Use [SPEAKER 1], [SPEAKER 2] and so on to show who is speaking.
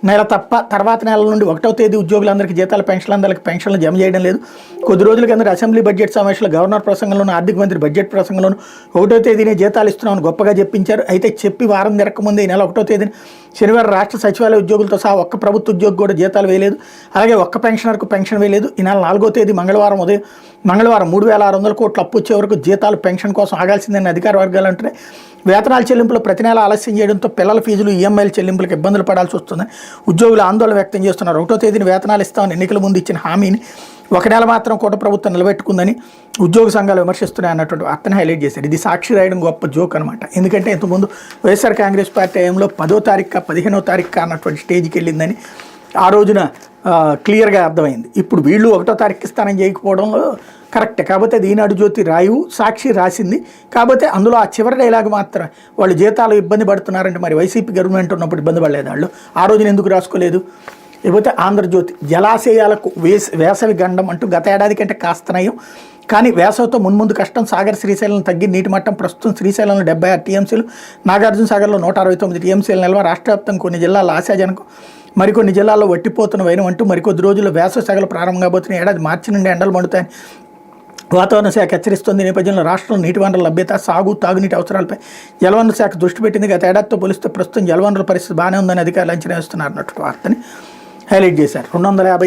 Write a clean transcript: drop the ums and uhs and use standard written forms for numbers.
[SPEAKER 1] నెల తప్ప తర్వాత నెల నుండి 1వ తేదీ ఉద్యోగులందరికీ జీతాలు పెన్షన్లు జమ చేయడం లేదు. కొద్ది రోజుల కింద అసెంబ్లీ బడ్జెట్ సమావేశంలో గవర్నర్ ప్రసంగంలోనూ ఆర్థిక మంత్రి బడ్జెట్ ప్రసంగంలోనూ 1వ తేదీనే జీతాలు ఇస్తున్నామని గొప్పగా చెప్పించారు. అయితే చెప్పి వారం తిరగకముందే ఈ నెల 1వ తేదీన శనివారం రాష్ట్ర సచివాలయ ఉద్యోగులతో సహా ఒక్క ప్రభుత్వ ఉద్యోగి కూడా జీతాలు వేయలేదు. అలాగే ఒక్క పెన్షనర్కు పెన్షన్ వేయలేదు. ఈ నెల 4వ తేదీ మంగళవారం 3,600 కోట్ల అప్పు వచ్చే వరకు జీతాలు పెన్షన్ కోసం ఆగాల్సిందని అధికార వర్గాలు అంటున్నాయి. వేతనాల చెల్లింపులు ప్రతి నెల ఆలస్యం చేయడంతో పిల్లల ఫీజులు ఈఎంఐల చెల్లింపులకు ఇబ్బందులు పడాల్సి వస్తుంది. ఉద్యోగులు ఆందోళన వ్యక్తం చేస్తున్నారు. 1వ తేదీన వేతనాలు ఇస్తామని ఎన్నికల ముందు ఇచ్చిన హామీని 1 నెల మాత్రం కూట ప్రభుత్వం నిలబెట్టుకుందని ఉద్యోగ సంఘాలు విమర్శిస్తున్నాయి అన్నటువంటి వార్తను హైలైట్ చేశారు. ఇది సాక్షి రాయడం గొప్ప జోక్ అనమాట. ఎందుకంటే ఇంతకుముందు వైఎస్ఆర్ కాంగ్రెస్ పార్టీ టైంలో 10వ తారీఖు 15వ తారీఖు అన్నటువంటి స్టేజ్కి వెళ్ళిందని ఆ రోజున క్లియర్గా అర్థమైంది. ఇప్పుడు వీళ్ళు 1వ తారీఖు ఇస్తానని చేయకపోవడంలో కరెక్టే. కాకపోతే అది ఈనాడు జ్యోతి సాక్షి రాసింది. కాకపోతే అందులో ఆ చివరి డైలాగ్ మాత్రం వాళ్ళు జీతాలు ఇబ్బంది పడుతున్నారంటే మరి వైసీపీ గవర్నమెంట్ ఉన్నప్పుడు ఇబ్బంది పడలేదు వాళ్ళు, ఆ రోజున ఎందుకు రాసుకోలేదు? లేకపోతే ఆంధ్రజ్యోతి జలాశయాలకు వేసవి గండం అంటూ గత ఏడాది కంటే కాస్త నయం, కానీ వేసవితో మున్ముందు కష్టం. సాగర్ శ్రీశైలం తగ్గి నీటి మట్టం ప్రస్తుతం శ్రీశైలంలో 76 టీఎంసీలు, నాగార్జున సాగర్లో 169 టీఎంసీల నిల్వ. రాష్ట్ర వ్యాప్తంగా కొన్ని జిల్లాల్లో ఆశాజనకం, మరికొన్ని జిల్లాల్లో వట్టిపోతున్న వైనం అంటూ మరికొద్ది రోజుల్లో వేసవి సెగలు ప్రారంభం కాబోతున్న ఏడాది మార్చి నుండి ఎండలు మండుతాయని వాతావరణ శాఖ హెచ్చరిస్తుంది. నేపథ్యంలో రాష్ట్రంలో నీటి వనరుల లభ్యత, సాగు, తాగునీటి అవసరాలపై జలవనరుల శాఖ దృష్టి పెట్టింది. గత ఏడాదితో పోలిస్తే ప్రస్తుతం జలవనరుల పరిస్థితి బాగానే ఉందని అధికారులు అంచనా వేస్తున్నారు అన్నట్టు వార్తని హైలైట్ చేశారు. 250